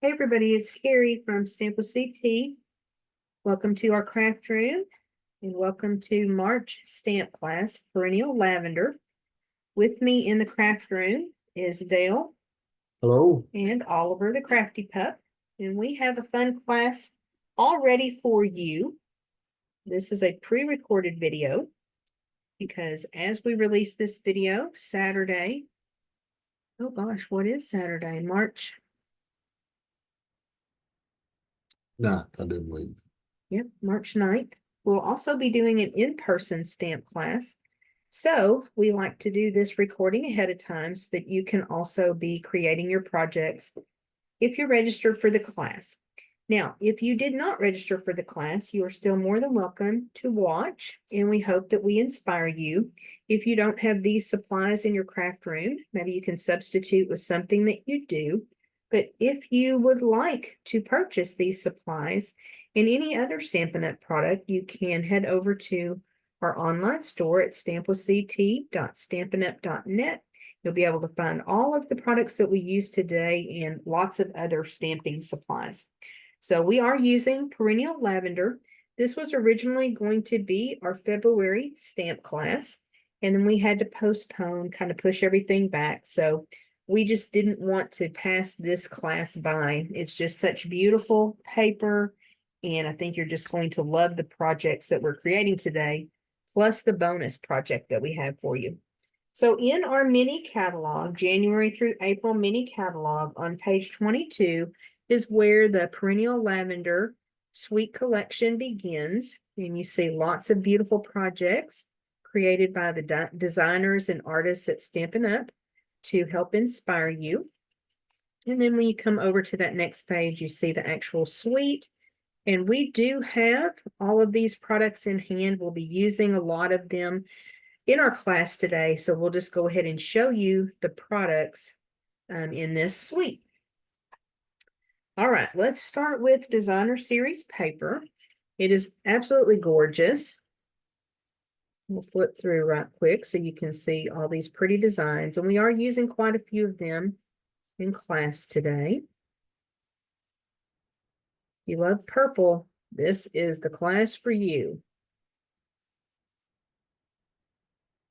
Hey everybody, it's Carrie from Stamp with CT. Welcome to our craft room and welcome to March stamp class, Perennial Lavender. With me in the craft room is Dale Hello. and Oliver the Crafty Pup. And we have a fun class all ready for you. This is a pre-recorded video because as we release this video Saturday, oh gosh, what is Saturday? March Nah, I didn't leave. Yep, March 9th. We'll also be doing an in-person stamp class. So we like to do this recording ahead of time so that you can also be creating your projects if you're registered for the class. Now, if you did not register for the class, you are still more than welcome to watch, and we hope that we inspire you. If you don't have these supplies in your craft room, maybe you can substitute with something that you do. But if you would like to purchase these supplies and any other Stampin' Up! Product, you can head over to our online store at stampwithct.stampinup.net. You'll be able to find all of the products that we use today and lots of other stamping supplies. So we are using Perennial Lavender. This was originally going to be our February stamp class, and then we had to postpone, kind of push everything back. So we just didn't want to pass this class by. It's just such beautiful paper, and I think you're just going to love the projects that we're creating today, plus the bonus project that we have for you. So in our mini catalog, January through April mini catalog on page 22 is where the Perennial Lavender Suite Collection begins. And you see lots of beautiful projects created by the designers and artists at Stampin' Up! To help inspire you. And then when you come over to that next page, you see the actual suite. And we do have all of these products in hand. We'll be using a lot of them in our class today. So we'll just go ahead and show you the products in this suite. All right, let's start with Designer Series paper. It is absolutely gorgeous. We'll flip through right quick so you can see all these pretty designs. And we are using quite a few of them in class today. If you love purple, this is the class for you.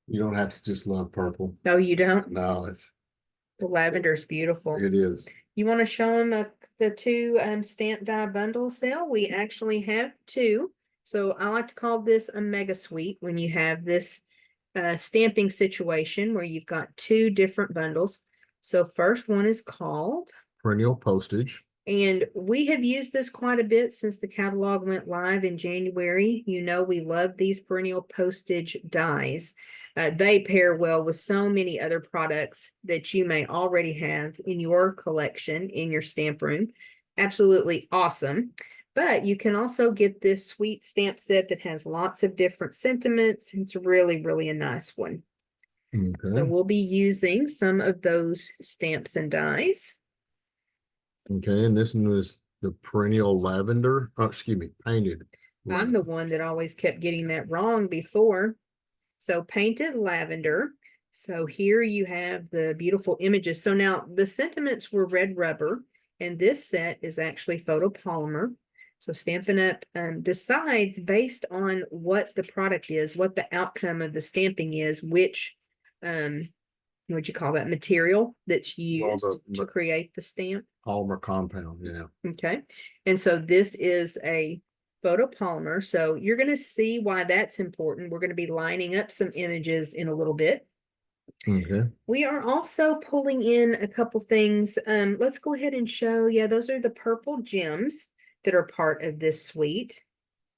You don't have to just love purple. No, you don't? No, The lavender's beautiful. it is. You want to show them the two stamp die bundles, Dale? We actually have two. So I like to call this a mega suite when you have this stamping situation where you've got two different bundles. So first one is called Perennial postage. And we have used this quite a bit since the catalog went live in January. You know, we love these perennial postage dies. They pair well with so many other products that you may already have in your collection, in your stamp room. Absolutely awesome. But you can also get this sweet stamp set that has lots of different sentiments. It's really, really a nice one. Okay. So we'll be using some of those stamps and dies. Okay, and this one is the Perennial Lavender. Oh, excuse me, painted. I'm the one that always kept getting that wrong before. So painted lavender. So here you have the beautiful images. So now the sentiments were red rubber, and this set is actually photopolymer. So Stampin' Up! Decides based on what the product is, what the outcome of the stamping is, which what you call that material that's used to create the stamp. Polymer compound, yeah. Okay. And so this is a photopolymer. So you're going to see why that's important. We're going to be lining up some images in a little bit. Okay. We are also pulling in a couple things. Let's go ahead and show. Yeah, those are the purple gems that are part of this suite.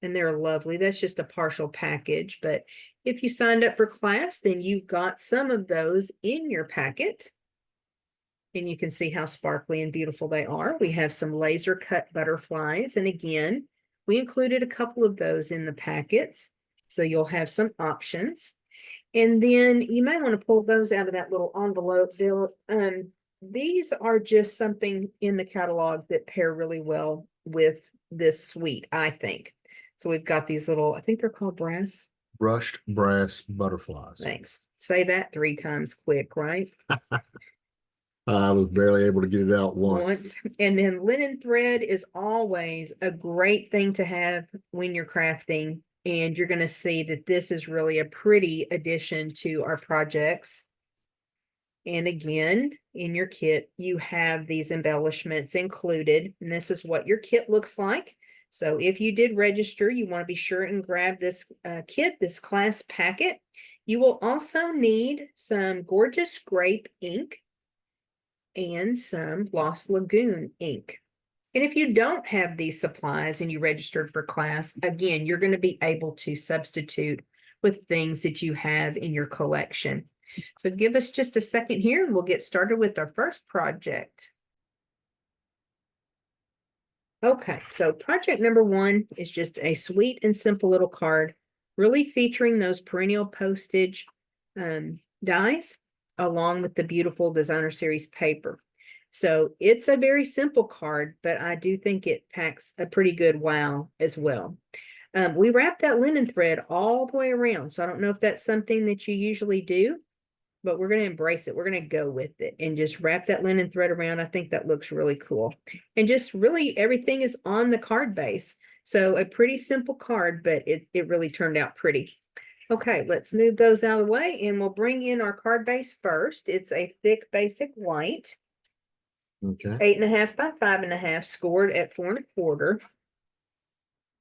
And they're lovely. That's just a partial package. But if you signed up for class, then you got some of those in your packet. And you can see how sparkly and beautiful they are. We have some laser cut butterflies. And again, we included a couple of those in the packets. So you'll have some options. And then you might want to pull those out of that little envelope. These are just something in the catalog that pair really well with this suite, I think. So we've got these little, I think they're called brushed brass butterflies. Thanks. Say that 3 times quick, right? I was barely able to get it out once. once. And then linen thread is always a great thing to have when you're crafting. And you're going to see that this is really a pretty addition to our projects. And again, in your kit, you have these embellishments included, and this is what your kit looks like. So if you did register, you want to be sure and grab this kit, this class packet. You will also need some gorgeous grape ink and some Lost Lagoon ink. And if you don't have these supplies and you registered for class, again, you're going to be able to substitute with things that you have in your collection. So give us just a second here and we'll get started with our first project. Okay, so project number 1 is just a sweet and simple little card, really featuring those perennial postage dies along with the beautiful designer series paper. So it's a very simple card, but I do think it packs a pretty good wow as well. We wrap that linen thread all the way around. So I don't know if that's something that you usually do, but we're going to embrace it. We're going to go with it and just wrap that linen thread around. I think that looks really cool. And just really everything is on the card base. So a pretty simple card, but it really turned out pretty. Okay, let's move those out of the way and we'll bring in our card base first. It's a thick basic white. Okay. 8.5 by 5.5, scored at 4 1/4.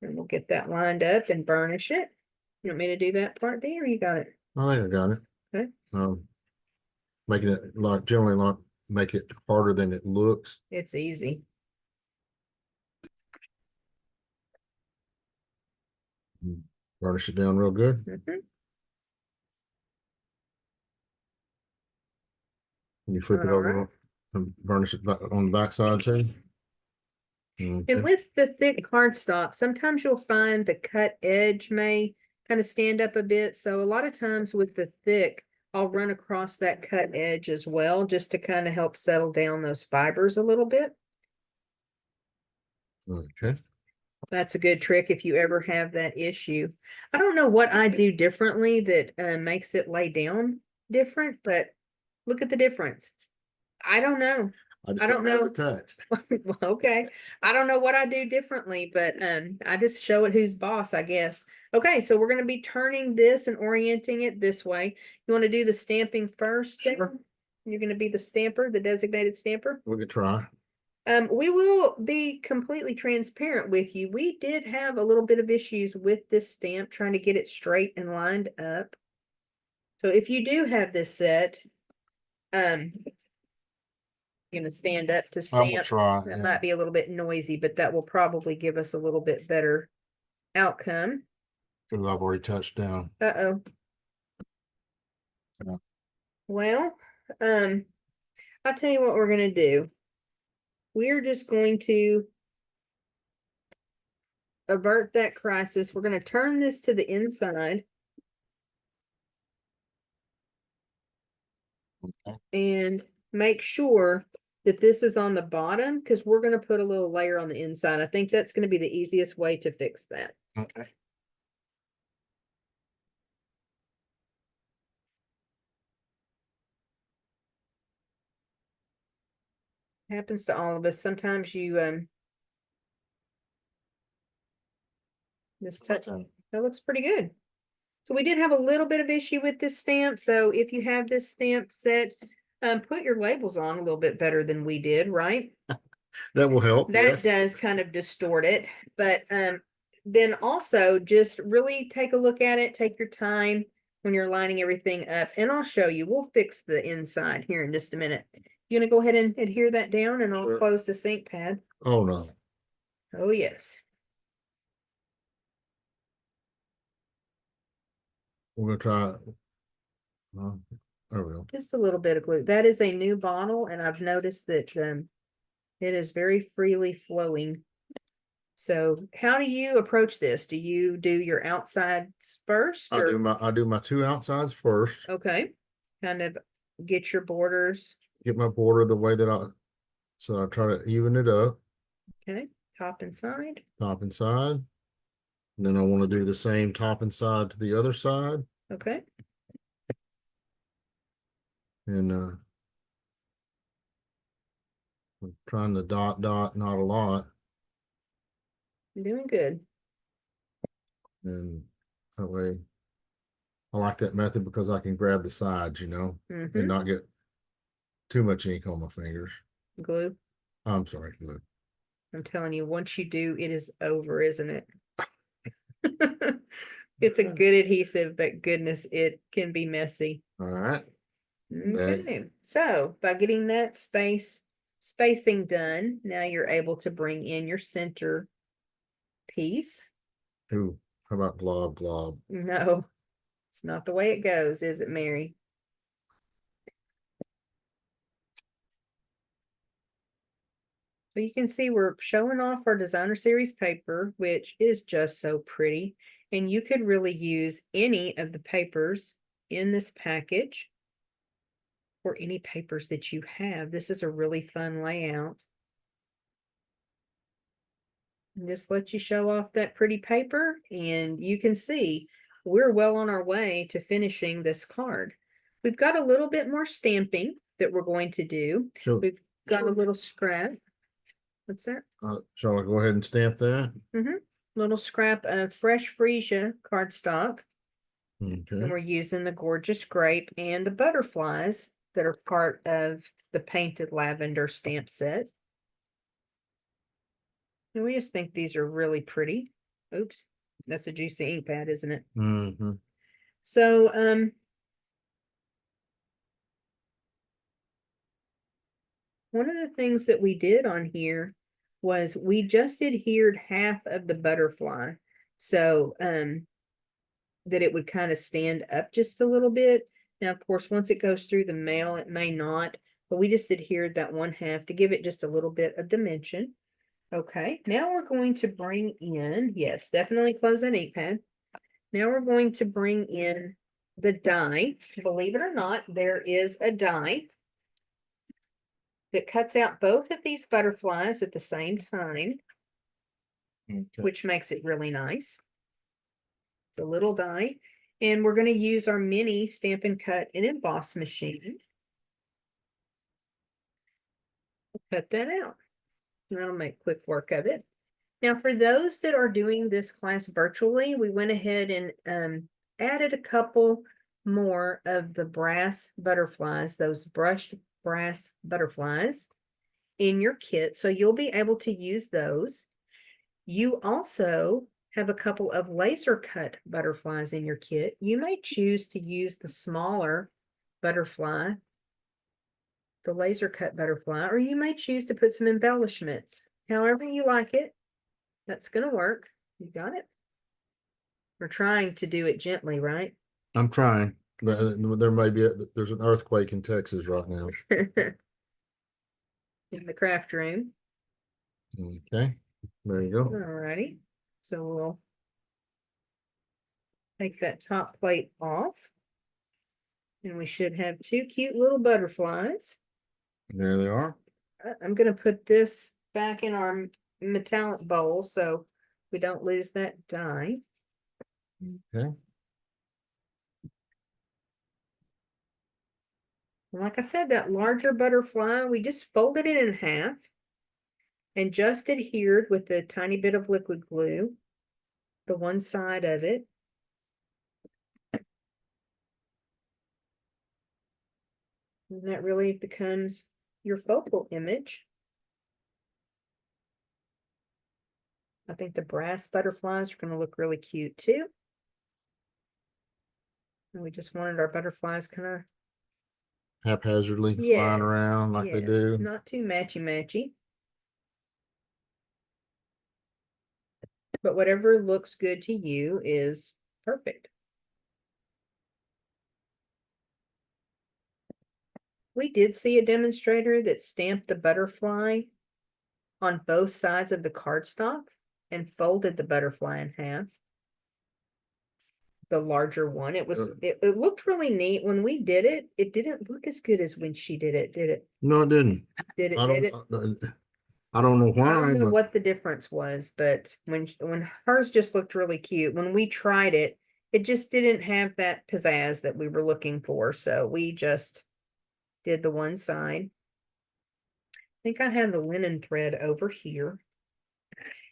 And we'll get that lined up and burnish it. You want me to do that part, D, or you got it? I think I got it. Okay. Making it generally not make it harder than it looks. It's easy. Burnish it down real good. And you flip it over Alright. and burnish it back on the back side too. And Okay. with the thick cardstock, sometimes you'll find the cut edge may kind of stand up a bit. So a lot of times with the thick, I'll run across that cut edge as well, just to kind of help settle down those fibers a little bit. Okay. That's a good trick if you ever have that issue. I don't know what I do differently that makes it lay down different, but look at the difference. I don't know. I don't know the touch. Well, okay. I don't know what I do differently, but I just show it who's boss, I guess. Okay, so we're going to be turning this and orienting it this way. You want to do the stamping first? Sure. Then? You're going to be the stamper, the designated stamper. We could try. We will be completely transparent with you. We did have a little bit of issues with this stamp, trying to get it straight and lined up. So if you do have this set, going to stand up to I will stamp. try. That Yeah. might be a little bit noisy, but that will probably give us a little bit better outcome. Ooh, I've already touched down. Uh-oh. Yeah. Well, I'll tell you what we're going to do. We're just going to avert that crisis. We're going to turn this to the inside. Okay. And make sure that this is on the bottom, because we're going to put a little layer on the inside. I think that's going to be the easiest way to fix that. Okay. Happens to all of us. Sometimes you just touch. That looks pretty good. So we did have a little bit of issue with this stamp. So if you have this stamp set, put your labels on a little bit better than we did, right? That will help. That Yes. does kind of distort it. But then also just really take a look at it. Take your time when you're lining everything up. And I'll show you. We'll fix the inside here in just a minute. You gonna go ahead and adhere that down, and I'll Sure. close the ink pad. Oh no. Oh yes. We're gonna try. There we go. Just a little bit of glue. That is a new bottle, and I've noticed that it is very freely flowing. So how do you approach this? Do you do your outsides first? I do my two outsides first. Okay. Kind of get your borders. Get my border the way that so I try to even it up. Okay. Top and side. Top and side. And then I want to do the same top and side to the other side. Okay. And I'm trying to dot, not a lot. Doing good. And that way, I like that method because I can grab the sides, and Mm-hmm. not get too much ink on my fingers. Glue. I'm sorry, glue. I'm telling you, once you do, it is over, isn't it? It's a good adhesive, but goodness, it can be messy. All right. Okay, so by getting that spacing done, now you're able to bring in your center piece. Ooh, how about glob, glob? No, it's not the way it goes, is it, Mary? So you can see we're showing off our designer series paper, which is just so pretty. And you could really use any of the papers in this package or any papers that you have. This is a really fun layout. And just let you show off that pretty paper, and you can see we're well on our way to finishing this card. We've got a little bit more stamping that we're going to do. So, We've got a little scrap. What's that? shall I go ahead and stamp that? Little scrap of fresh freesia cardstock. And Okay. we're using the gorgeous grape and the butterflies that are part of the painted lavender stamp set. And we just think these are really pretty. Oops, that's a juicy ink pad, isn't it? Mm-hmm. So, one of the things that we did on here was we just adhered half of the butterfly. So, that it would kind of stand up just a little bit. Now, of course, once it goes through the mail, it may not, but we just adhered that one half to give it just a little bit of dimension. Okay, now we're going to bring in, yes, definitely close that ink pad. Now we're going to bring in the die. Believe it or not, there is a die that cuts out both of these butterflies at the same time, Okay. which makes it really nice. It's a little die, and we're going to use our mini Stampin' Cut and Emboss machine. Cut that out. That'll make quick work of it. Now, for those that are doing this class virtually, we went ahead and added a couple more of the brass butterflies, those brushed brass butterflies in your kit. So you'll be able to use those. You also have a couple of laser cut butterflies in your kit. You may choose to use the smaller butterfly, the laser cut butterfly, or you may choose to put some embellishments. However you like it, that's going to work. You got it? We're trying to do it gently, right? I'm trying, but there may be there's an earthquake in Texas right now. In the craft room. Okay, there you go. Alrighty. So we'll take that top plate off. And we should have two cute little butterflies. There they are. I'm going to put this back in our metallic bowl so we don't lose that die. Okay. Like I said, that larger butterfly, we just folded it in half and just adhered with a tiny bit of liquid glue, the one side of it. And that really becomes your focal image. I think the brass butterflies are going to look really cute too. And we just wanted our butterflies kind of Haphazardly flying around like they do. not too matchy. But whatever looks good to you is perfect. We did see a demonstrator that stamped the butterfly on both sides of the cardstock and folded the butterfly in half. The larger one. It looked really neat. When we did it, it didn't look as good as when she did it, did it? No, it didn't. Did it? I Did don't. it? I don't know why. I don't know but what the difference was, but when hers just looked really cute. When we tried it, it just didn't have that pizzazz that we were looking for. So we just did the one side. think I have the linen thread over here.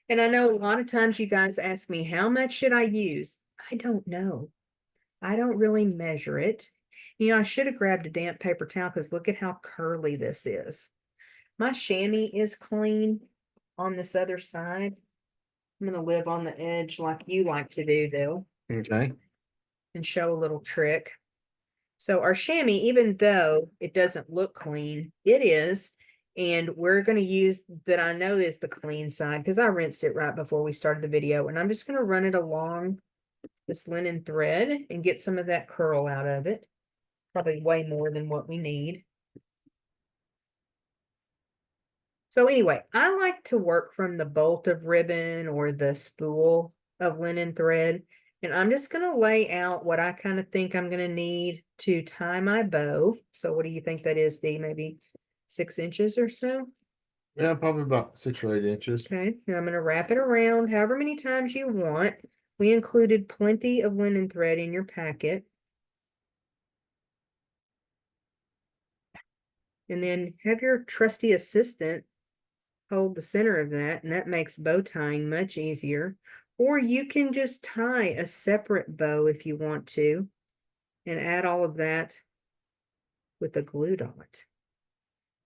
And I know a lot of times you guys ask me, how much should I use? I don't know. I don't really measure it. You know, I should have grabbed a damp paper towel because look at how curly this is. My chamois is clean on this other side. I'm going to live on the edge like you like to do, though, Okay. and show a little trick. So our chamois, even though it doesn't look clean, it is. And we're going to use that. I know is the clean side because I rinsed it right before we started the video. And I'm just going to run it along this linen thread and get some of that curl out of it. Probably way more than what we need. So anyway, I like to work from the bolt of ribbon or the spool of linen thread. And I'm just going to lay out what I kind of think I'm going to need to tie my bow. So what do you think that is, Dee? Maybe 6 inches or so? Yeah, probably about 6 or 8 inches. Okay, now I'm going to wrap it around however many times you want. We included plenty of linen thread in your packet. And then have your trusty assistant hold the center of that, and that makes bow tying much easier. Or you can just tie a separate bow if you want to, and add all of that with a glue dot.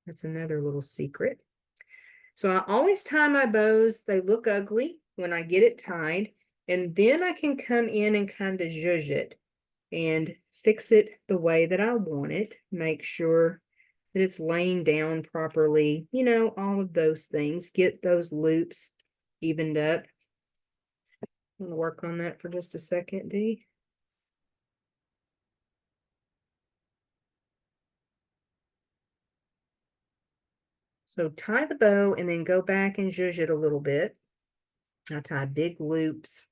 That's another little secret. So I always tie my bows. They look ugly when I get it tied, and then I can come in and kind of zhuzh it and fix it the way that I want it. Make sure that it's laying down properly, you know, all of those things. Get those loops evened up. I'm gonna work on that for just a second, Dee. So tie the bow and then go back and zhuzh it a little bit. I tie big loops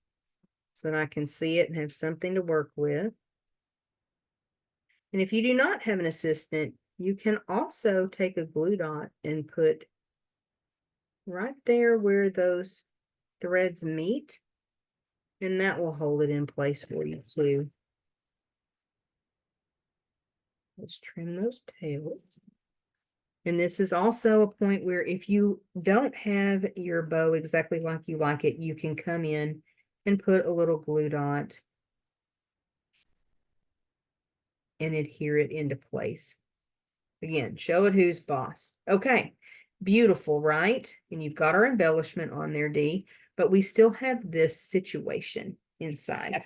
so that I can see it and have something to work with. And if you do not have an assistant, you can also take a glue dot and put right there where those threads meet, and that will hold it in place for you too. Let's trim those tails. And this is also a point where if you don't have your bow exactly like you like it, you can come in and put a little glue dot and adhere it into place. Again, show it who's boss. Okay, beautiful, right? And you've got our embellishment on there, Dee, but we still have this situation inside.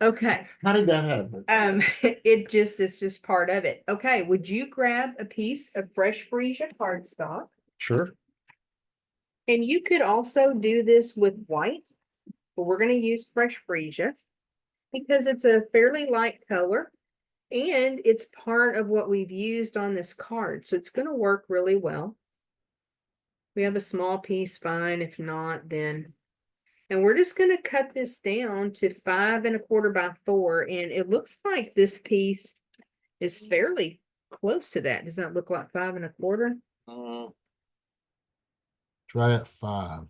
Okay. How did that happen? It's just part of it. Okay, would you grab a piece of fresh freesia cardstock? Sure. And you could also do this with white, but we're going to use fresh freesia because it's a fairly light color and it's part of what we've used on this card. So it's going to work really well. We have a small piece, fine. If not, then. And we're just going to cut this down to 5 1/4 by 4. And it looks like this piece is fairly close to that. Does that look like 5 1/4? Try at 5.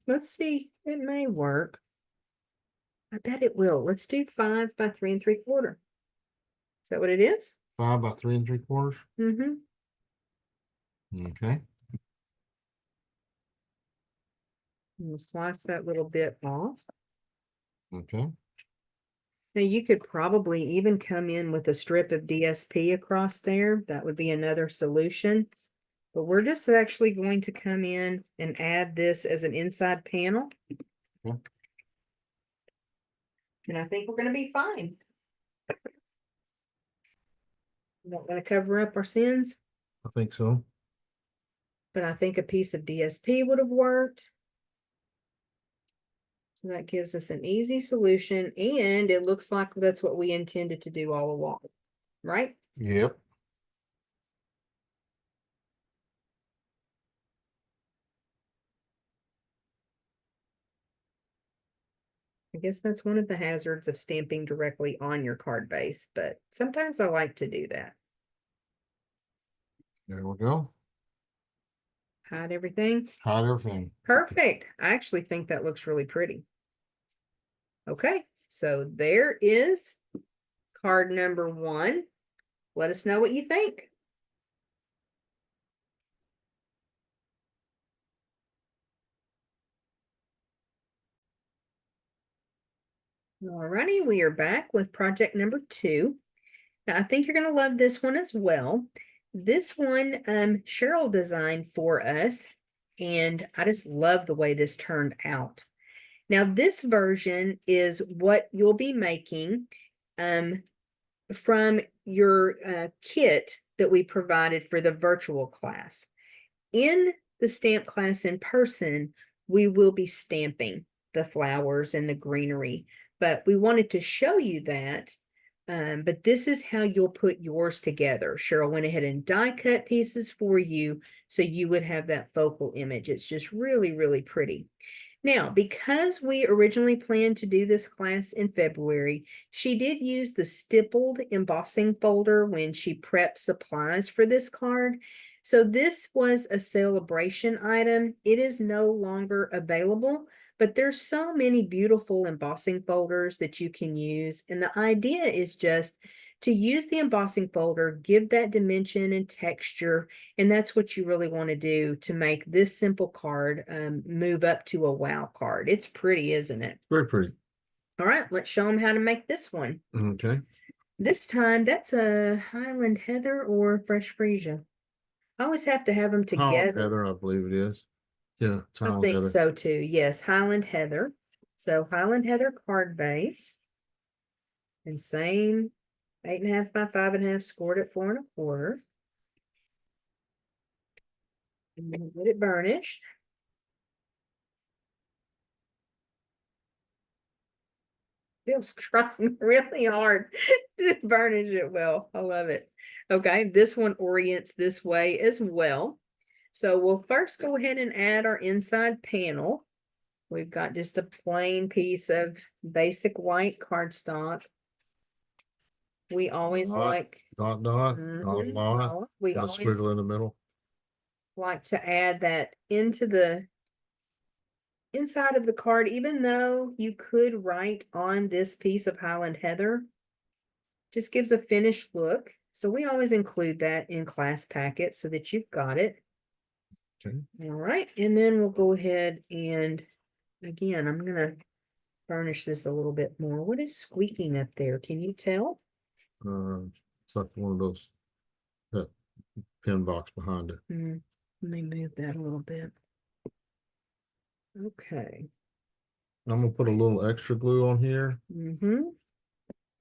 Let's see. It may work. I bet it will. Let's do 5 by 3 3/4. Is that what it is? 5 by 3 3/4. Mm-hmm. Okay. We'll slice that little bit off. Okay. Now you could probably even come in with a strip of DSP across there. That would be another solution. But we're just actually going to come in and add this as an inside panel. Okay. And I think we're going to be fine. Not going to cover up our sins, I think so. but I think a piece of DSP would have worked. So that gives us an easy solution, and it looks like that's what we intended to do all along, right? Yep. I guess that's one of the hazards of stamping directly on your card base, but sometimes I like to do that. There we go. Hide everything. Hide everything. Perfect. I actually think that looks really pretty. Okay, so there is card number 1. Let us know what you think. Alrighty, we are back with project number 2. Now, I think you're going to love this one as well. This one, Cheryl designed for us, and I just love the way this turned out. Now, this version is what you'll be making from your kit that we provided for the virtual class. In the stamp class in person, we will be stamping the flowers and the greenery, but we wanted to show you that. But this is how you'll put yours together. Cheryl went ahead and die cut pieces for you so you would have that focal image. It's just really, really pretty. Now, because we originally planned to do this class in February, she did use the stippled embossing folder when she prepped supplies for this card. So this was a celebration item. It is no longer available, but there's so many beautiful embossing folders that you can use. And the idea is just to use the embossing folder, give that dimension and texture, and that's what you really want to do to make this simple card move up to a wow card. It's pretty, isn't it? Very pretty. All right, let's show them how to make this one. Okay. This time, that's a Highland Heather or Fresh Freesia. I always have to have them Holland together. Heather, I believe it is. Yeah, it's I Holland think Heather. so too. Yes, Highland Heather. So Highland Heather card base. And same 8.5 by 5.5, scored at 4 1/4. And then get it burnished. Feels trying really hard to burnish it well. I love it. Okay, this one orients this way as well. So we'll first go ahead and add our inside panel. We've got just a plain piece of basic white cardstock. We always like dot, dot, we and a always squiggle in the middle. like to add that into the inside of the card, even though you could write on this piece of Highland Heather, just gives a finished look. So we always include that in class packets so that you've got it. Okay. All right, and then we'll go ahead and again, I'm gonna burnish this a little bit more. What is squeaking up there? Can you tell? It's like one of those, that pin box behind it. Let me move that a little bit. Okay. I'm gonna put a little extra glue on here. Want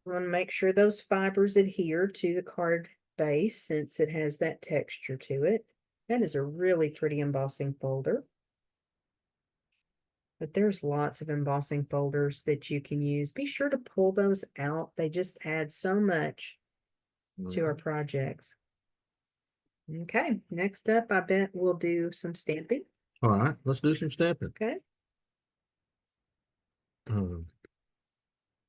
to make sure those fibers adhere to the card base since it has that texture to it. That is a really pretty embossing folder. But there's lots of embossing folders that you can use. Be sure to pull those out. They just add so much to our projects. Okay, next up, I bet we'll do some stamping. All right, let's do some stamping. Okay. Um,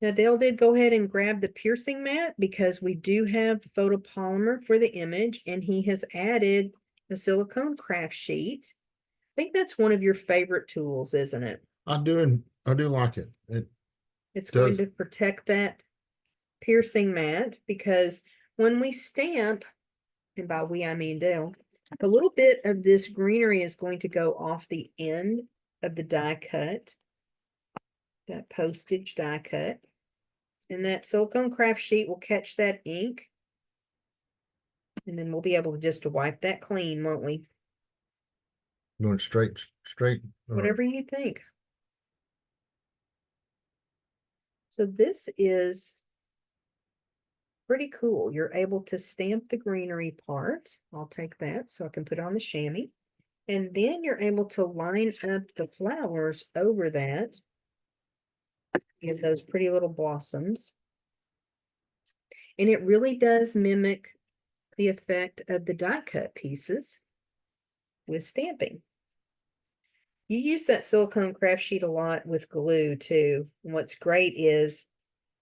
Now Dale did go ahead and grab the piercing mat because we do have photopolymer for the image, and he has added a silicone craft sheet. I think that's one of your favorite tools, isn't it? I do like it. It's going does. to protect that piercing mat because when we stamp, and by we I mean Dale, a little bit of this greenery is going to go off the end of the die cut, that postage die cut. And that silicone craft sheet will catch that ink. And then we'll be able to just wipe that clean, won't we? Going straight. Whatever you think. So this is pretty cool. You're able to stamp the greenery part. I'll take that so I can put it on the chamois. And then you're able to line up the flowers over that. Give those pretty little blossoms. And it really does mimic the effect of the die cut pieces with stamping. You use that silicone craft sheet a lot with glue too. And what's great is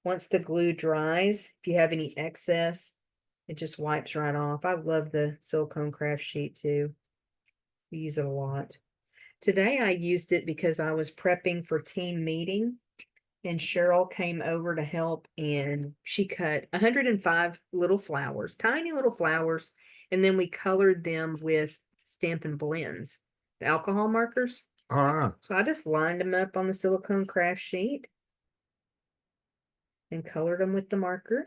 once the glue dries, if you have any excess, it just wipes right off. I love the silicone craft sheet too. We use it a lot. Today I used it because I was prepping for team meeting and Cheryl came over to help and she cut 105 little flowers, tiny little flowers, and then we colored them with Stampin' Blends, the alcohol markers. All right. So I just lined them up on the silicone craft sheet. and colored them with the marker.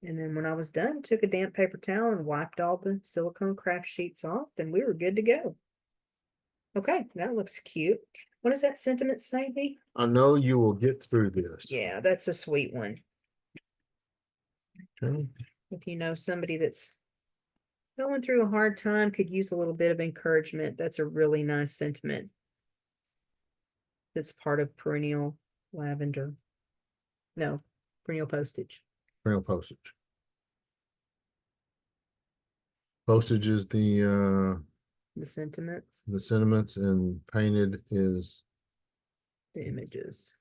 And then when I was done, took a damp paper towel and wiped all the silicone craft sheets off, and we were good to go. Okay, that looks cute. What does that sentiment say, V? I know you will get through this. Yeah, that's a sweet one. Okay. If you know somebody that's going through a hard time, could use a little bit of encouragement, that's a really nice sentiment. That's part of Perennial Lavender. No, Perennial Postage. Real postage. Postage is The sentiments, the sentiments, and painted is the images.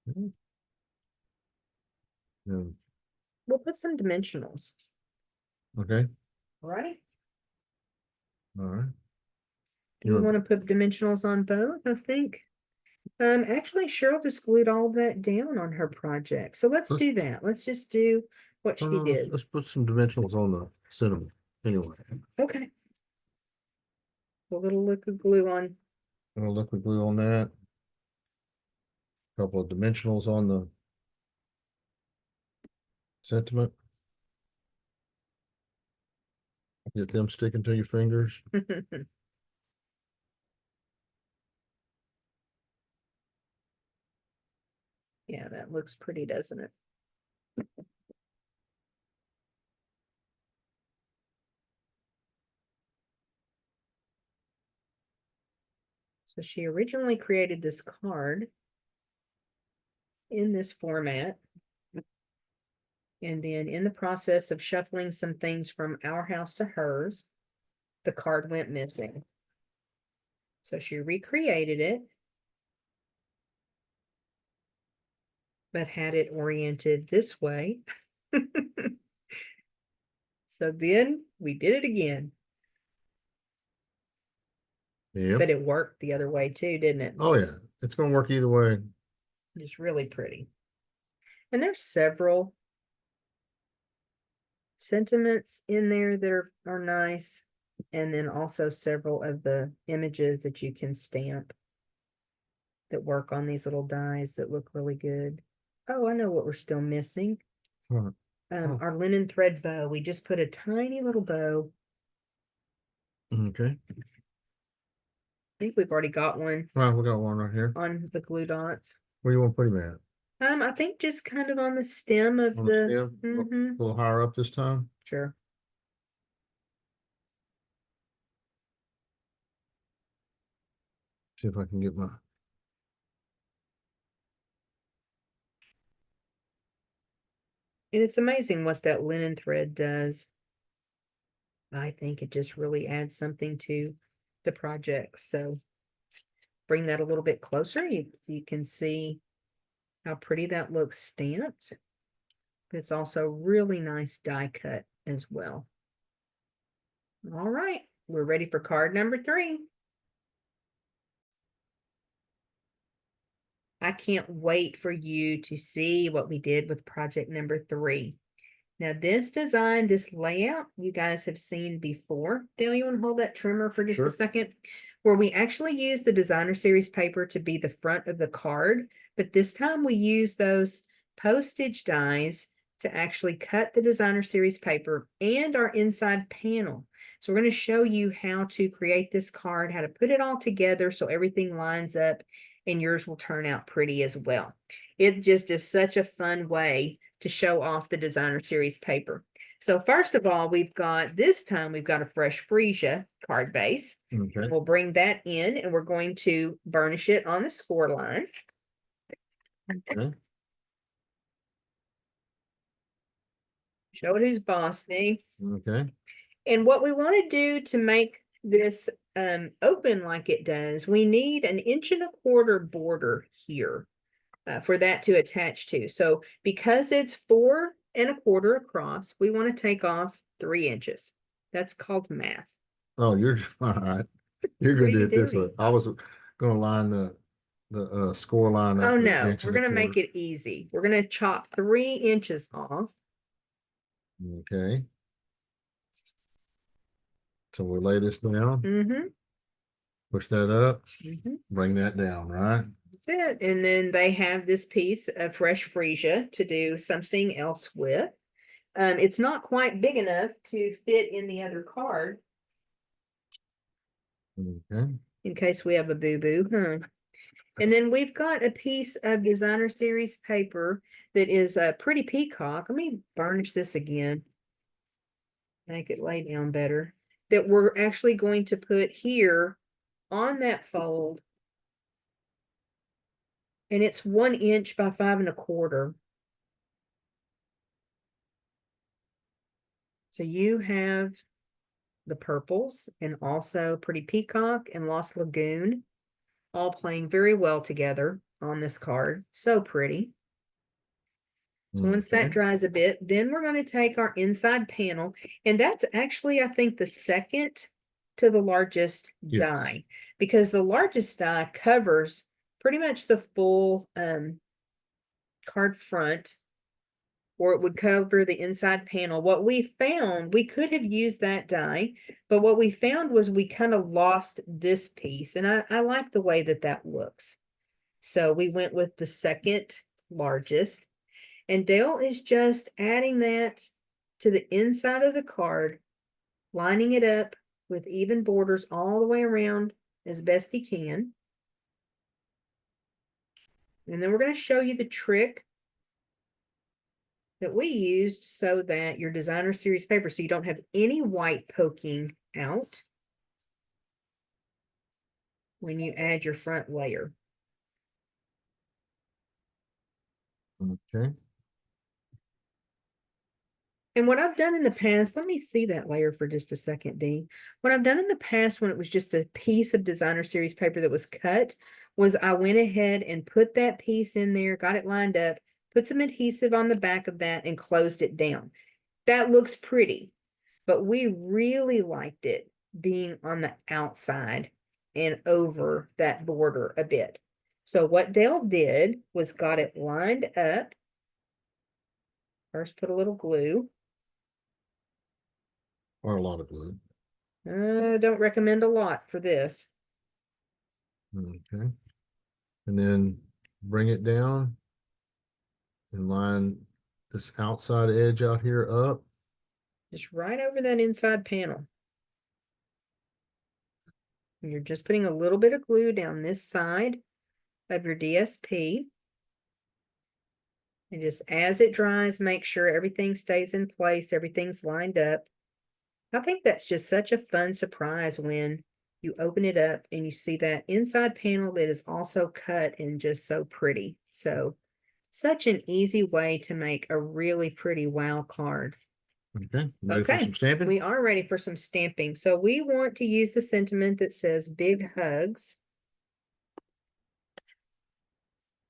yeah. We'll put some dimensionals. Okay. Right? All right. Do you want to put dimensionals on both? I think. Actually, Cheryl just glued all that down on her project. So let's do that. Let's just do what she did. Let's put some dimensionals on the cinnamon anyway. Okay. A little liquid glue on. A little liquid glue on that. Couple of dimensionals on the sentiment. Get them sticking to your fingers. Yeah, that looks pretty, doesn't it? So she originally created this card in this format. And then in the process of shuffling some things from our house to hers, the card went missing. So she recreated it, but had it oriented this way. So then we did it again. Yeah. But it worked the other way too, didn't it? Oh yeah. It's gonna work either way. It's really pretty. And there's several sentiments in there that are nice. And then also several of the images that you can stamp that work on these little dies that look really good. Oh, I know what we're still missing. Right. Our linen thread bow. We just put a tiny little bow. Okay. I think we've already got one Well, we got one right here. on the glue dots. Where you want to put him at? I think just kind of on the stem of On the stem? Mhm. A little higher up this time. Sure. See if I can get my. And it's amazing what that linen thread does. I think it just really adds something to the project. So bring that a little bit closer. You can see how pretty that looks stamped. It's also really nice die cut as well. All right, we're ready for card number 3. I can't wait for you to see what we did with project number 3. Now this design, this layout, you guys have seen before. Dale, you want to hold that trimmer for just Sure. a second? Where we actually use the designer series paper to be the front of the card, but this time we use those postage dies to actually cut the designer series paper and our inside panel. So we're going to show you how to create this card, how to put it all together so everything lines up and yours will turn out pretty as well. It just is such a fun way to show off the designer series paper. So first of all, this time we've got a fresh freesia card base. Okay. We'll bring that in and we're going to burnish it on the score line. Okay. Show it who's boss me. Okay. And what we want to do to make this open like it does, we need an 1.25 border here for that to attach to. So because it's 4.25 across, we want to take off 3 inches. That's called math. Oh, you're all right. You're What gonna are do you it this way. doing? I was gonna line the score line up. Oh with no, 1.25 we're gonna make it easy. We're gonna chop 3 inches off. Okay. So we'll lay this down, Mm-hmm. push that up, Mm-hmm. bring that down, right? That's it. And then they have this piece of fresh freesia to do something else with. It's not quite big enough to fit in the other card Okay. in case we have a boo-boo, huh? And then we've got a piece of designer series paper that is a pretty peacock. Let me burnish this again. Make it lay down better. That we're actually going to put here on that fold. And it's 1 inch by 5 1/4. So you have the purples and also Pretty Peacock and Lost Lagoon all playing very well together on this card. So pretty. So once that Okay. dries a bit, then we're going to take our inside panel, and that's actually, I think, the second to the largest Yes. die, because the largest die covers pretty much the full card front, or it would cover the inside panel. What we found, we could have used that die, but what we found was we kind of lost this piece, and I like the way that that looks. So we went with the second largest. And Dale is just adding that to the inside of the card, lining it up with even borders all the way around as best he can. And then we're going to show you the trick that we used so that your designer series paper, so you don't have any white poking out when you add your front layer. Okay. And what I've done in the past, let me see that layer for just a second, Dee. What I've done in the past when it was just a piece of designer series paper that was cut was I went ahead and put that piece in there, got it lined up, put some adhesive on the back of that and closed it down. That looks pretty, but we really liked it being on the outside and over that border a bit. So what Dale did was got it lined up. First, put a little glue. Or a lot of glue. Don't recommend a lot for this. Okay. And then bring it down and line this outside edge out here up. Just right over that inside panel. And you're just putting a little bit of glue down this side of your DSP. And just as it dries, make sure everything stays in place, everything's lined up. I think that's just such a fun surprise when you open it up and you see that inside panel that is also cut and just so pretty. So, such an easy way to make a really pretty wow card. Okay. Ready for some stamping? We are ready for some stamping. So we want to use the sentiment that says big hugs.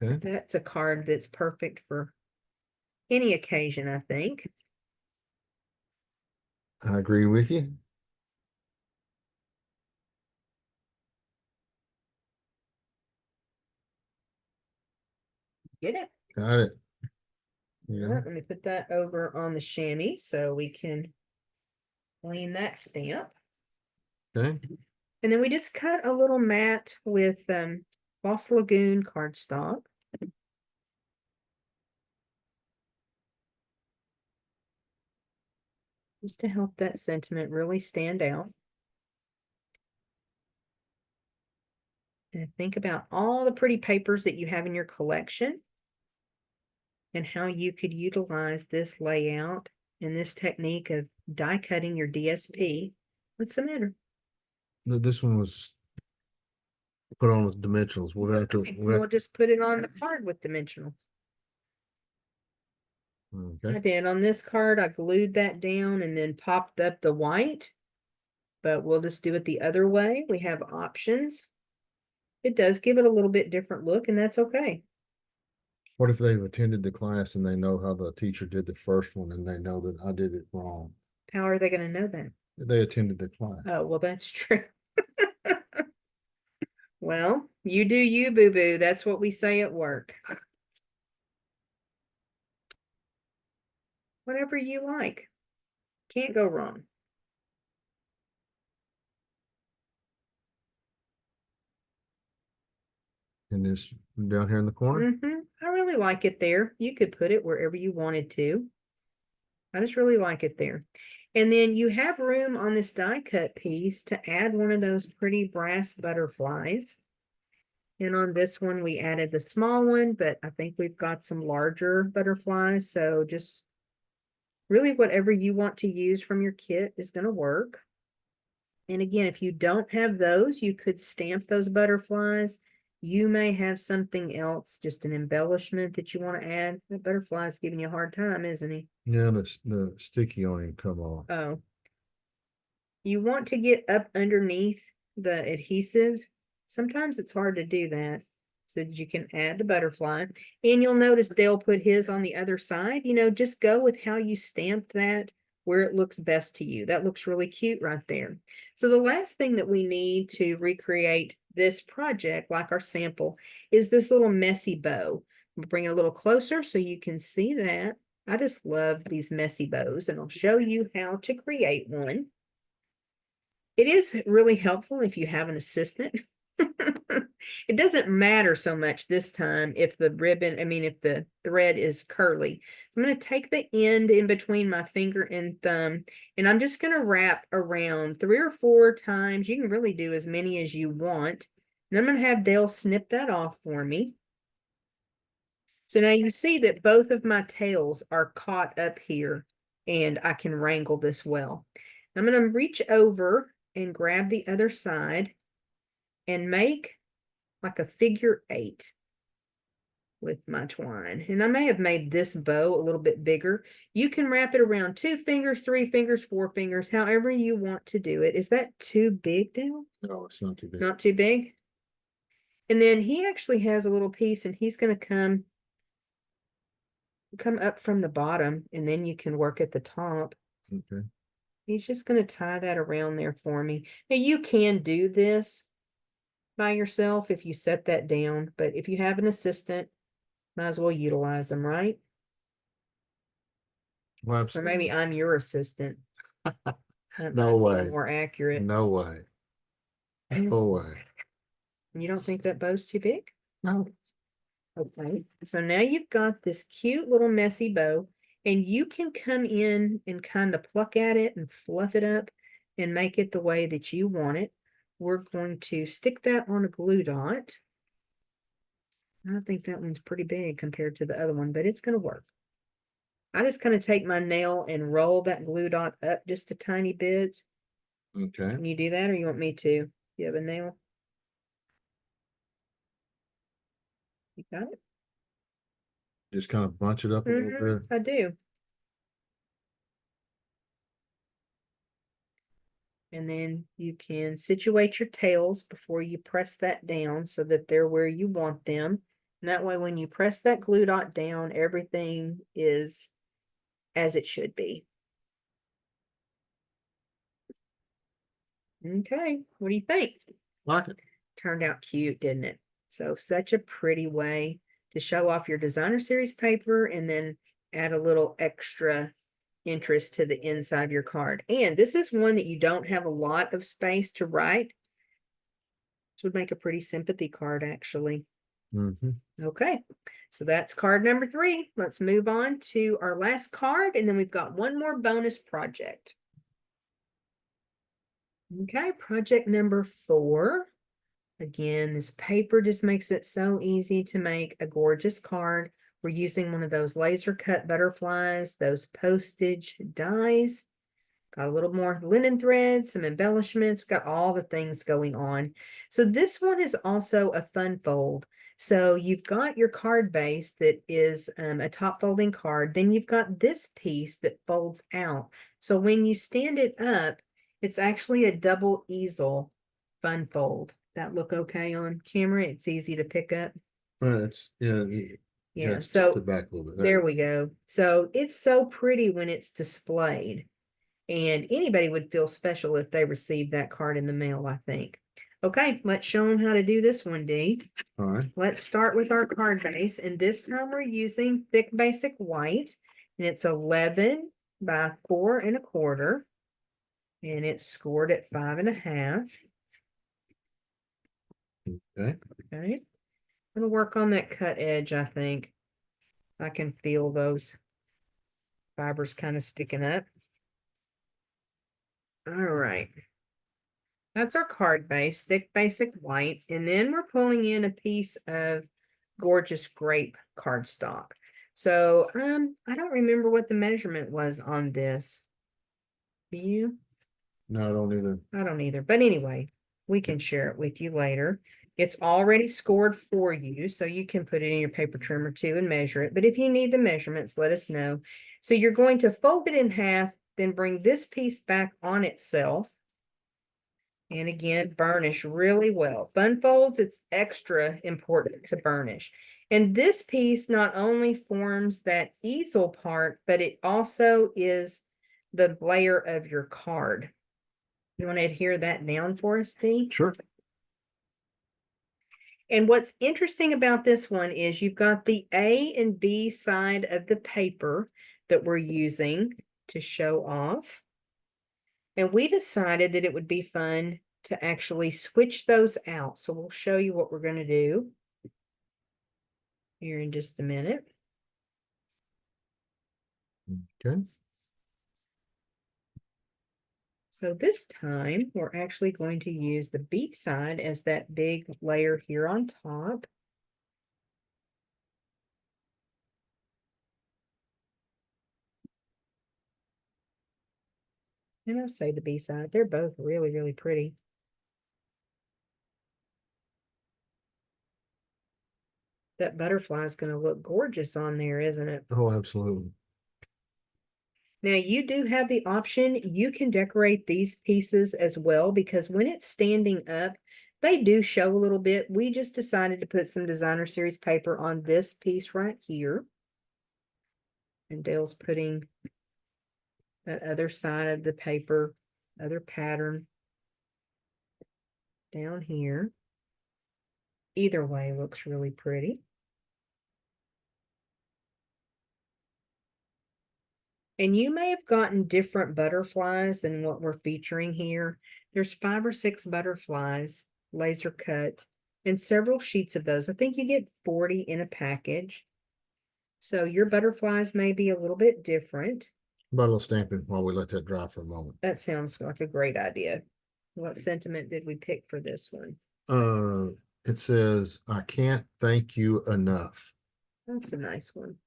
Okay. That's a card that's perfect for any occasion, I think. I agree with you. Get it? Got it. Yeah. Let me put that over on the chamois so we can clean that stamp. Okay. And then we just cut a little mat with Lost Lagoon cardstock. Just to help that sentiment really stand out. And think about all the pretty papers that you have in your collection and how you could utilize this layout and this technique of die cutting your DSP. What's the matter? This one was put on with dimensionals. We'll have to. We'll just put it on the card with dimensional. Okay. I did on this card. I glued that down and then popped up the white, but we'll just do it the other way. We have options. It does give it a little bit different look, and that's okay. What if they've attended the class and they know how the teacher did the first one and they know that I did it wrong? How are they going to know that? They attended the class. Oh, well, that's true. Well, you do you, boo-boo. That's what we say at work. Whatever you like. Can't go wrong. And this down here in the corner. I really like it there. You could put it wherever you wanted to. I just really like it there. And then you have room on this die cut piece to add one of those pretty brass butterflies. And on this one, we added the small one, but I think we've got some larger butterflies. So just really whatever you want to use from your kit is going to work. And again, if you don't have those, you could stamp those butterflies. You may have something else, just an embellishment that you want to add. The butterfly's giving you a hard time, isn't he? Yeah, the sticky on him come off. Oh, you want to get up underneath the adhesive. Sometimes it's hard to do that so that you can add the butterfly. And you'll notice Dale put his on the other side. You know, just go with how you stamped that where it looks best to you. That looks really cute right there. So the last thing that we need to recreate this project, like our sample, is this little messy bow. We'll bring it a little closer so you can see that. I just love these messy bows, and I'll show you how to create one. It is really helpful if you have an assistant. It doesn't matter so much this time if the ribbon, if the thread is curly. So I'm going to take the end in between my finger and thumb, and I'm just going to wrap around 3 or 4 times. You can really do as many as you want. And I'm going to have Dale snip that off for me. So now you see that both of my tails are caught up here, and I can wrangle this well. I'm going to reach over and grab the other side and make like a figure 8 with my twine. And I may have made this bow a little bit bigger. You can wrap it around 2 fingers, 3 fingers, 4 fingers, however you want to do it. Is that too big, Dale? No, it's not too big. Not too big? And then he actually has a little piece, and he's going to come up from the bottom, and then you can work at the top. Okay. He's just going to tie that around there for me. Now you can do this by yourself if you set that down, but if you have an assistant, might as well utilize them, right? Well, Or maybe I'm your assistant. That no might be way. more accurate. No way. No way. You don't think that bow's too big? No. Okay. So now you've got this cute little messy bow, and you can come in and kind of pluck at it and fluff it up and make it the way that you want it. We're going to stick that on a glue dot. I think that one's pretty big compared to the other one, but it's going to work. I just kind of take my nail and roll that glue dot up just a tiny bit. Okay. Can you do that, or you want me to? You have a nail? You got it? Just kind of bunch it up a little bit. I do. And then you can situate your tails before you press that down so that they're where you want them. And that way, when you press that glue dot down, everything is as it should be. Okay, what do you think? Like it. Turned out cute, didn't it? So such a pretty way to show off your designer series paper and then add a little extra interest to the inside of your card. And this is one that you don't have a lot of space to write. This would make a pretty sympathy card, actually. Okay, so that's card number 3. Let's move on to our last card, and then we've got one more bonus project. Okay, project number 4. Again, this paper just makes it so easy to make a gorgeous card. We're using one of those laser cut butterflies, those postage dies. Got a little more linen thread, some embellishments. We've got all the things going on. So this one is also a fun fold. So you've got your card base that is a top folding card. Then you've got this piece that folds out. So when you stand it up, it's actually a double easel fun fold. That look okay on camera? It's easy to pick up. It's yeah. Yeah, Tilt so it back a little bit. there we go. So it's so pretty when it's displayed. And anybody would feel special if they received that card in the mail, I think. Okay, let's show them how to do this one, Dee. All right. Let's start with our card base. And this time we're using thick basic white. And it's 11 by 4 1/4. And it's scored at 5 1/2. Okay. Okay. gonna work on that cut edge, I think. I can feel those fibers kind of sticking up. All right. That's our card base, thick basic white. And then we're pulling in a piece of gorgeous grape cardstock. So I don't remember what the measurement was on this. Do you? No, I don't either. I don't either. But anyway, we can share it with you later. It's already scored for you, so you can put it in your paper trimmer too and measure it. But if you need the measurements, let us know. So you're going to fold it in half, then bring this piece back on itself. And again, burnish really well. Fun folds, it's extra important to burnish. And this piece not only forms that easel part, but it also is the layer of your card. You want to adhere that down for us, Dee? Sure. And what's interesting about this one is you've got the A and B side of the paper that we're using to show off. And we decided that it would be fun to actually switch those out. So we'll show you what we're going to do here in just a minute. Okay. So this time we're actually going to use the B side as that big layer here on top. And I'll say the B side, they're both really, really pretty. That butterfly is going to look gorgeous on there, isn't it? Oh, absolutely. Now you do have the option, you can decorate these pieces as well, because when it's standing up, they do show a little bit. We just decided to put some designer series paper on this piece right here. And Dale's putting that other side of the paper, other pattern down here. Either way looks really pretty. And you may have gotten different butterflies than what we're featuring here. There's 5 or 6 butterflies, laser cut, and several sheets of those. I think you get 40 in a package. So your butterflies may be a little bit different. About a little stamping while we let that dry for a moment. That sounds like a great idea. What sentiment did we pick for this one? It says, I can't thank you enough. That's a nice one.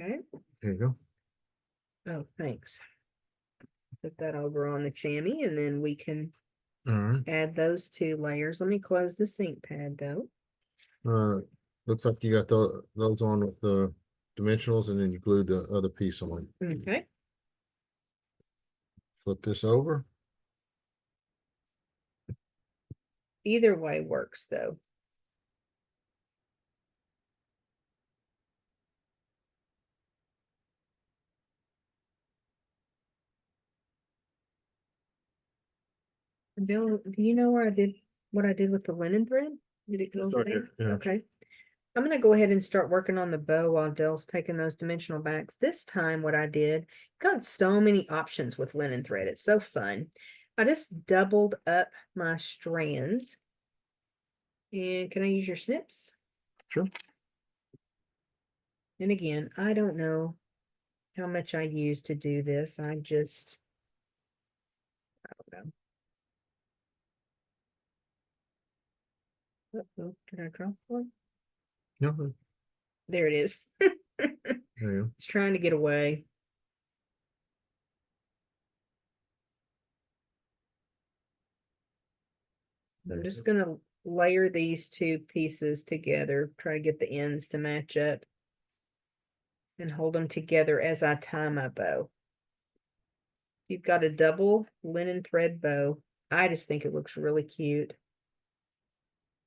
Okay. There you go. Oh, thanks. Put that over on the chamois, and then we can All right. add those 2 layers. Let me close the sink pad though. Looks like you got those on with the dimensionals, and then you glued the other piece on. Okay. Flip this over. Either way works though. Bill, do you know where I did what I did with the linen thread? Did it go It's over right there? there, yeah. Okay. I'm gonna go ahead and start working on the bow while Dell's taking those dimensional backs. This time what I did, got so many options with linen thread. It's so fun. I just doubled up my strands. And can I use your snips? Sure. And again, I don't know how much I use to do this. I don't know. Uh-oh, did I drop one? No, There it is. there you go. It's trying to get away. I'm just gonna layer these 2 pieces together, try to get the ends to match up. And hold them together as I tie my bow. You've got a double linen thread bow. I just think it looks really cute.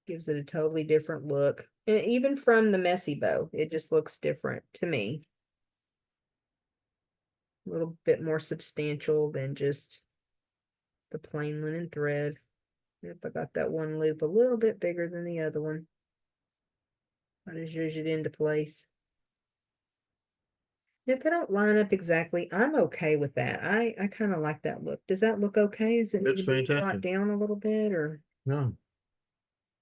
Gives it a totally different look. And even from the messy bow, it just looks different to me. A little bit more substantial than just the plain linen thread. If I got that one loop a little bit bigger than the other one, I just zhuzh it into place. If they don't line up exactly, I'm okay with that. I kind of like that look. Does that look okay? Is it need It's to be brought fantastic. down a little bit, or No,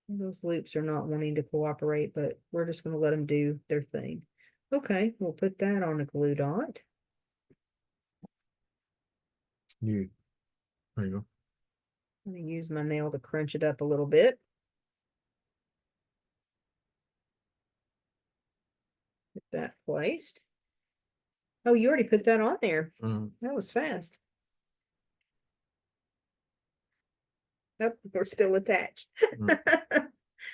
those loops are not wanting to cooperate, but we're just going to let them do their thing. Okay, we'll put that on a glue dot. there you go. I'm going to use my nail to crunch it up a little bit. Get that placed. Oh, you already put that on there. That was fast. Nope, we're still attached.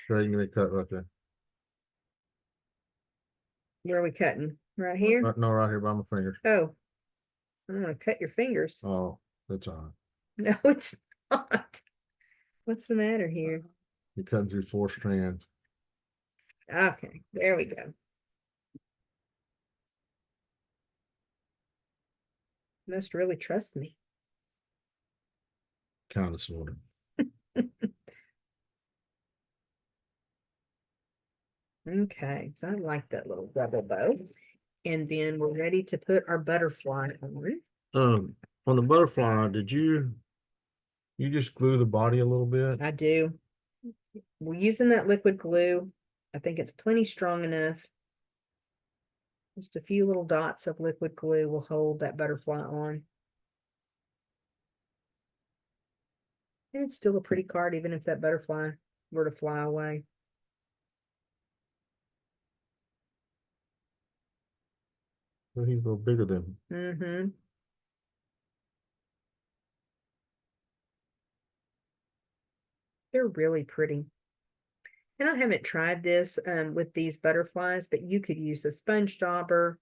So you can cut right there. Where are we cutting? Right here? Right, no, right here by my fingers. Oh, I'm gonna cut your fingers. Oh, that's all right. No, it's not. What's the matter here? You're cutting through 4 strands. Okay, there we go. You must really trust me. Kind of, sort of. Okay, so I like that little double bow. And then we're ready to put our butterfly on. On the butterfly, did you just glue the body a little bit? I do. We're using that liquid glue. I think it's plenty strong enough. Just a few little dots of liquid glue will hold that butterfly on. And it's still a pretty card, even if that butterfly were to fly away. Well, he's a little bigger than. Mm-hmm. They're really pretty. And I haven't tried this with these butterflies, but you could use a sponge dauber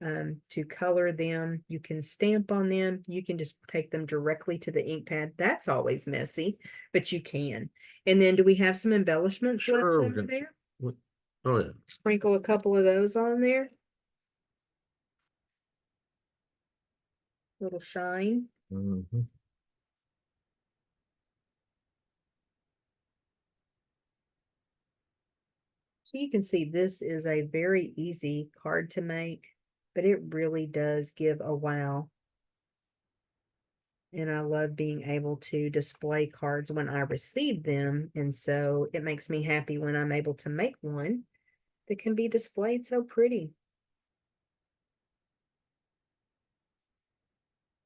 to color them. You can stamp on them. You can just take them directly to the ink pad. That's always messy, but you can. And then do we have some embellishments left Sure, we over can. there? Oh, yeah. Sprinkle a couple of those on there. Little shine. Mhm. So you can see this is a very easy card to make, but it really does give a wow. And I love being able to display cards when I receive them. And so it makes me happy when I'm able to make one that can be displayed so pretty.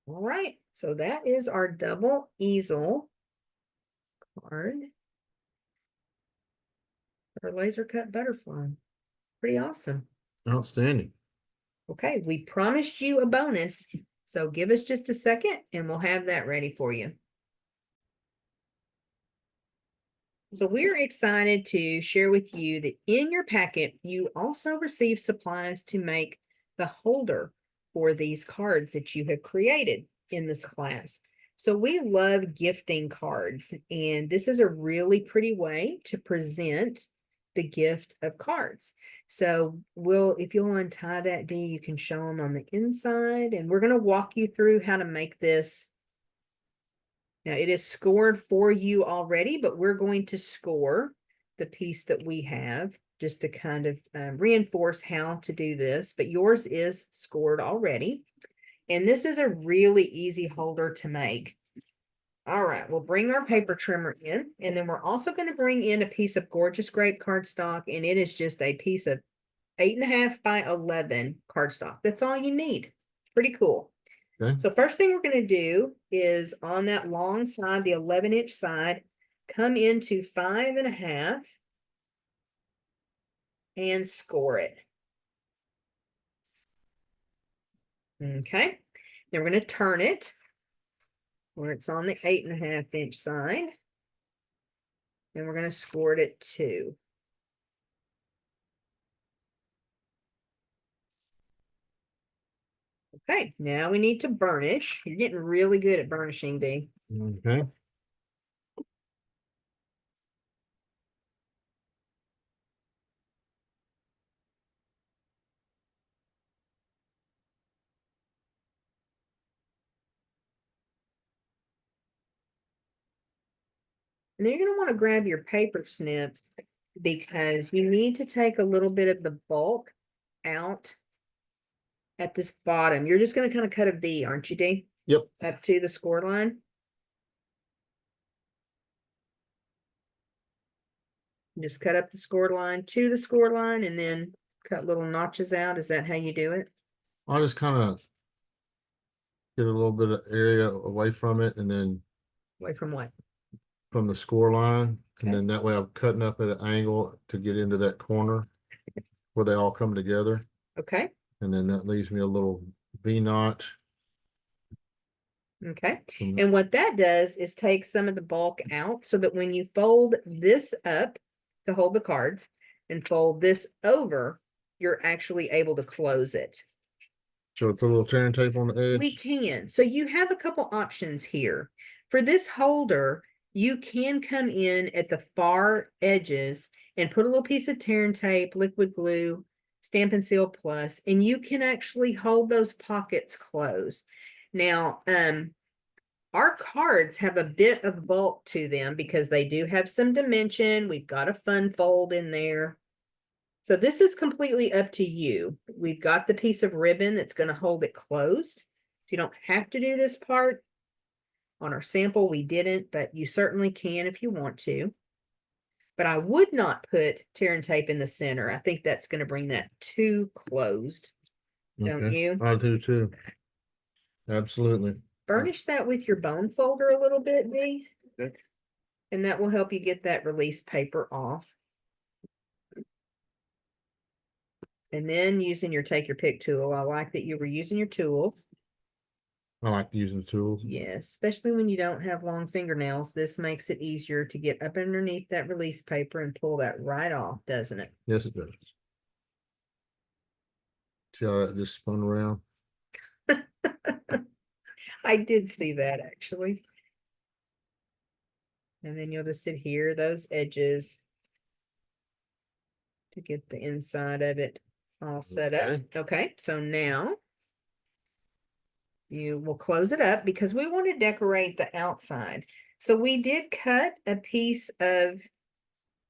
All right, so that is our double easel card. Our laser cut butterfly. Pretty awesome. Outstanding. Okay, we promised you a bonus, so give us just a second and we'll have that ready for you. So we're excited to share with you that in your packet, you also receive supplies to make the holder for these cards that you have created in this class. So we love gifting cards, and this is a really pretty way to present the gift of cards. So if you'll untie that, Dee, you can show them on the inside, and we're going to walk you through how to make this. Now it is scored for you already, but we're going to score the piece that we have just to kind of reinforce how to do this, but yours is scored already. And this is a really easy holder to make. All right, we'll bring our paper trimmer in, and then we're also going to bring in a piece of gorgeous grape cardstock, and it is just a piece of 8.5 by 11 cardstock. That's all you need. Pretty cool. Okay. So first thing we're going to do is on that long side, the 11-inch side, come into 5.5 and score it. Okay. Then we're going to turn it where it's on the 8.5-inch side. And we're going to score it at 2. Okay, now we need to burnish. You're getting really good at burnishing, Dee. Okay. And then you're gonna wanna grab your paper snips because you need to take a little bit of the bulk out at this bottom. You're just gonna kind of cut a V, aren't you, Dee? Yep. Up to the score line. Just cut up the score line to the score line and then cut little notches out. Is that how you do it? I'll just kind of get a little bit of area away from it and then Away from what? from the score line. Okay. And then that way I'm cutting up at an angle to get into that corner where they all come together. Okay. And then that leaves me a little V notch. Okay. from the- And what that does is take some of the bulk out so that when you fold this up to hold the cards and fold this over, you're actually able to close it. Should we put a little tearing tape on the We edge? can. So you have a couple options here. For this holder, you can come in at the far edges and put a little piece of tearing tape, liquid glue, Stampin' Seal Plus, and you can actually hold those pockets closed. Now, our cards have a bit of bulk to them because they do have some dimension. We've got a fun fold in there. So this is completely up to you. We've got the piece of ribbon that's going to hold it closed. So you don't have to do this part. On our sample, we didn't, but you certainly can if you want to. But I would not put tearing tape in the center. I think that's going to bring that too closed. Don't Okay. you? I do too. Absolutely. Burnish that with your bone folder a little bit, Dee. Okay. And that will help you get that release paper off. And then using your take your pick tool. I like that you were using your tools. I like using tools. Yes, especially when you don't have long fingernails. This makes it easier to get up underneath that release paper and pull that right off, doesn't it? Yes, it does. See how that just spun around? I did see that actually. And then you'll just adhere those edges to get the inside of it all set up. Okay. Okay, so now you will close it up because we want to decorate the outside. So we did cut a piece of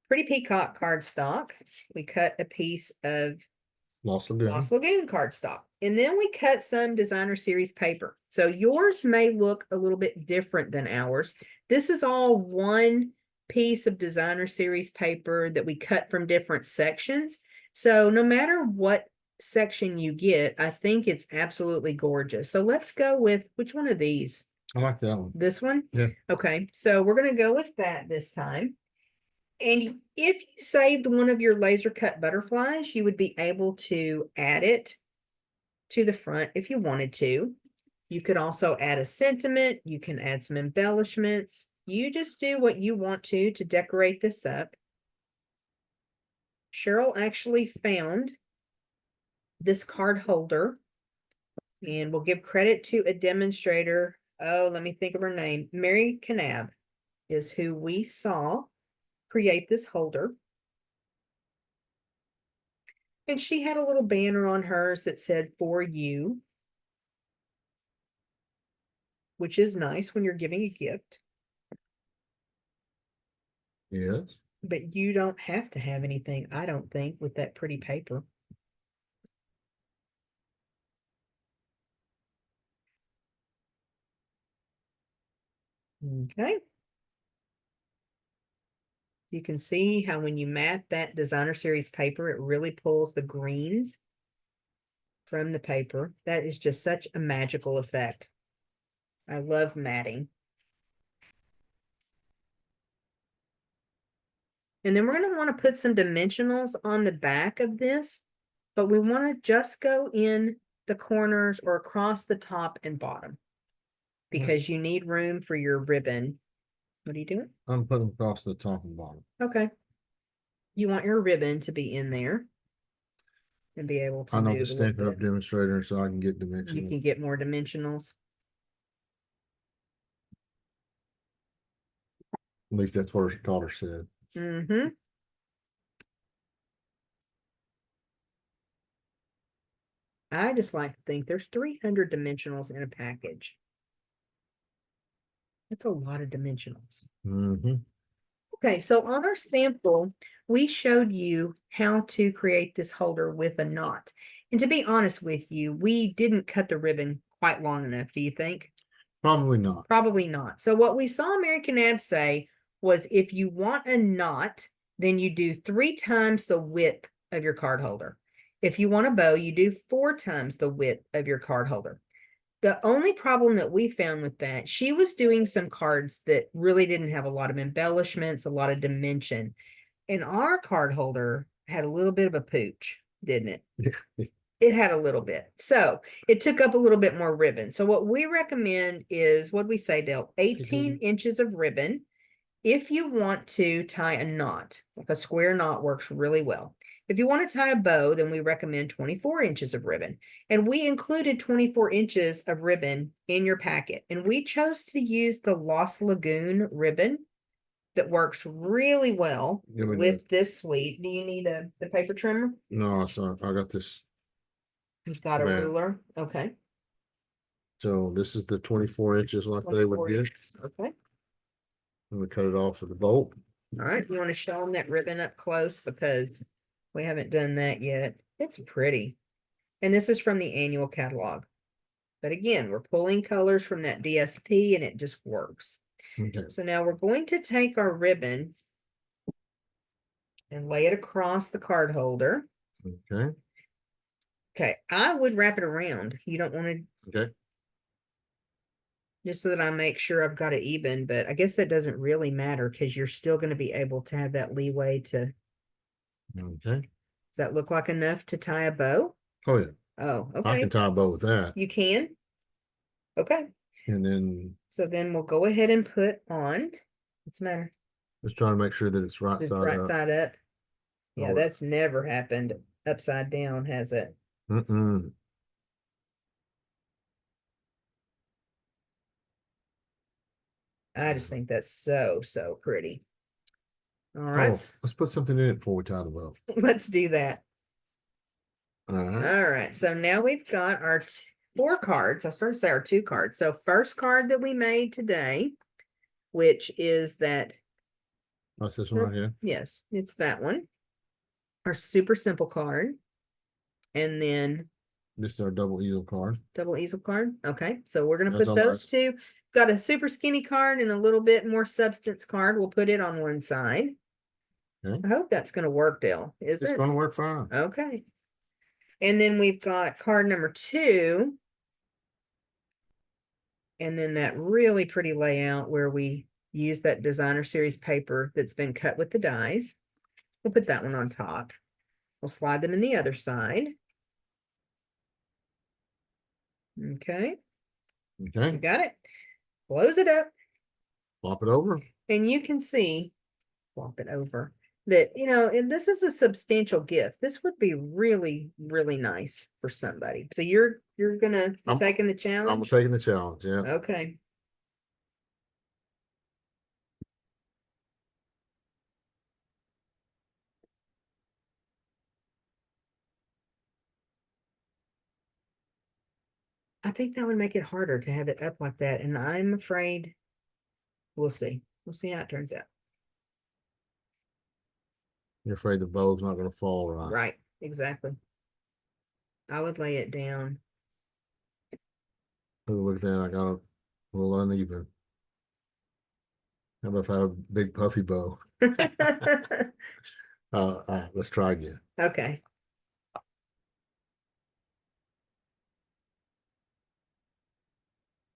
Pretty Peacock cardstock. We cut a piece of Lost Lagoon. Lost Lagoon cardstock. And then we cut some designer series paper. So yours may look a little bit different than ours. This is all one piece of designer series paper that we cut from different sections. So no matter what section you get, I think it's absolutely gorgeous. So let's go with which one of these? I like that one. This one? Yeah. Okay, so we're going to go with that this time. And if you saved one of your laser cut butterflies, you would be able to add it to the front if you wanted to. You could also add a sentiment. You can add some embellishments. You just do what you want to decorate this up. Cheryl actually found this card holder, and we'll give credit to a demonstrator. Oh, let me think of her name. Mary Canab is who we saw create this holder. And she had a little banner on hers that said "For You," which is nice when you're giving a gift. Yes. But you don't have to have anything, I don't think, with that pretty paper. Okay. You can see how when you mat that designer series paper, it really pulls the greens from the paper. That is just such a magical effect. I love matting. And then we're going to want to put some dimensionals on the back of this, but we want to just go in the corners or across the top and bottom because you need room for your ribbon. What are you doing? I'm putting across the top and bottom. Okay. You want your ribbon to be in there and be able to I know move the a little Stampin' Up! bit. Demonstrator, so I can get You dimensional. can get more dimensionals. At least that's what her daughter said. Mm-hmm. I just like to think there's 300 dimensionals in a package. That's a lot of dimensionals. Mm-hmm. Okay, so on our sample, we showed you how to create this holder with a knot. And to be honest with you, we didn't cut the ribbon quite long enough, do you think? Probably not. Probably not. So what we saw American Ab say was if you want a knot, then you do 3 times the width of your card holder. If you want a bow, you do 4 times the width of your card holder. The only problem that we found with that, she was doing some cards that really didn't have a lot of embellishments, a lot of dimension. And our card holder had a little bit of a pooch, didn't it? It had a little bit. So it took up a little bit more ribbon. So what we recommend is, what we say, Dale, 18 inches of ribbon. If you want to tie a knot, like a square knot works really well. If you want to tie a bow, then we recommend 24 inches of ribbon. And we included 24 inches of ribbon in your packet. And we chose to use the Lost Lagoon ribbon that works really well with this suite. Do you need the paper trimmer? No, so I got this. You've got a Man. ruler. Okay. So this is the 24 inches like they would 24 get. inches. Okay. I'm gonna cut it off with the bolt. All right. You want to show them that ribbon up close because we haven't done that yet. It's pretty. And this is from the annual catalog. But again, we're pulling colors from that DSP and it just works. Okay. So now we're going to take our ribbon and lay it across the card holder. Okay. Okay. I would wrap it around. You don't want to. Okay. Just so that I make sure I've got it even, but I guess that doesn't really matter because you're still going to be able to have that leeway to. Okay. Does that look like enough to tie a bow? Oh yeah. Oh, I okay. can tie a bow with that. You can? Okay. And then So then we'll go ahead and put on, what's the matter? just trying to make sure that it's right Just side right up. side up. Yeah, Oh, that's never happened upside down, has it? Mm-mm. I just think that's so pretty. All right, Oh, let's put something in it before we tie the bow. let's do that. All right. All right, so now we've got our 4 cards. I started to say our 2 cards. So first card that we made today, which is that, That's this one right here. yes, it's that one. Our super simple card. And then This is our double easel card. double easel card. Okay, so we're gonna That's put all those two. Got a super skinny card and a little bit more substance card. We'll put it on one side. Okay. I hope that's gonna work, Dale. Is It's it? gonna work fine. Okay. And then we've got card number 2. And then that really pretty layout where we use that designer series paper that's been cut with the dies. We'll put that one on top. We'll slide them in the other side. Okay, Okay. you got it. Close it up. Flop it over. And you can see, flop it over, that, and this is a substantial gift. This would be really, really nice for somebody. So you're gonna I'm taking the I'm challenge? taking the challenge. Yeah. Okay. I think that would make it harder to have it up like that, and I'm afraid we'll see. We'll see how it turns out. You're afraid the bow's not gonna fall right. Right, exactly. I would lay it down. Oh, look at that. I got a little uneven. How about if I have a big puffy bow? All right, let's try again. Okay.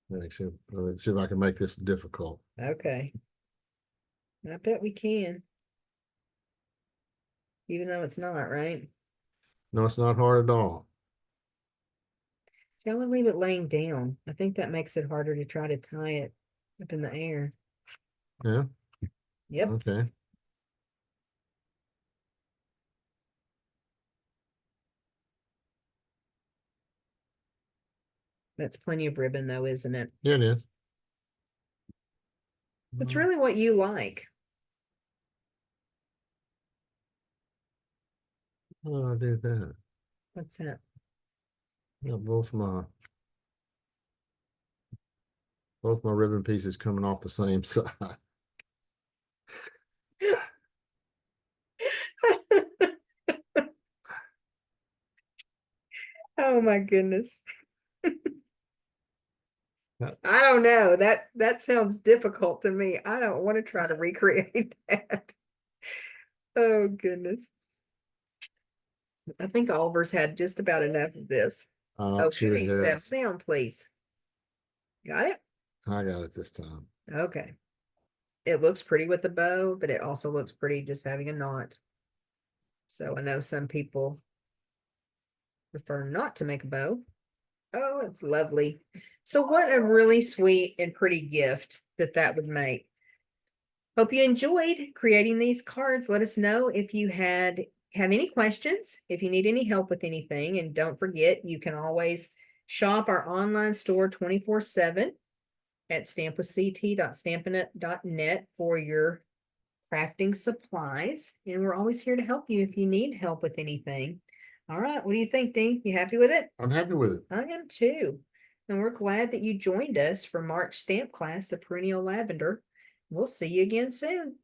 Let's see if I can make this difficult. Okay. I bet we can. Even though it's not, right? No, it's not hard at all. See, I would leave it laying down. I think that makes it harder to try to tie it up in the air. Yeah. Yep. Okay. That's plenty of ribbon though, isn't it? Yeah, it is. It's really what you like. How do I do that? What's that? Got both my ribbon pieces coming off the same side. Oh my goodness. Yeah. I don't know. That sounds difficult to me. I don't want to try to recreate that. Oh goodness. I think Oliver's had just about enough of this. I'm sure Okay, he settle has. down, please. Got it? I got it this time. Okay. It looks pretty with the bow, but it also looks pretty just having a knot. So I know some people prefer not to make a bow. Oh, it's lovely. So what a really sweet and pretty gift that would make. Hope you enjoyed creating these cards. Let us know if you have any questions, if you need any help with anything, and don't forget you can always shop our online store 24/7 at stampwithct.stampinit.net for your crafting supplies. And we're always here to help you if you need help with anything. All right, what do you think, Dean? You happy with it? I'm happy with it. I am too. And we're glad that you joined us for March stamp class, the Perennial Lavender. We'll see you again soon.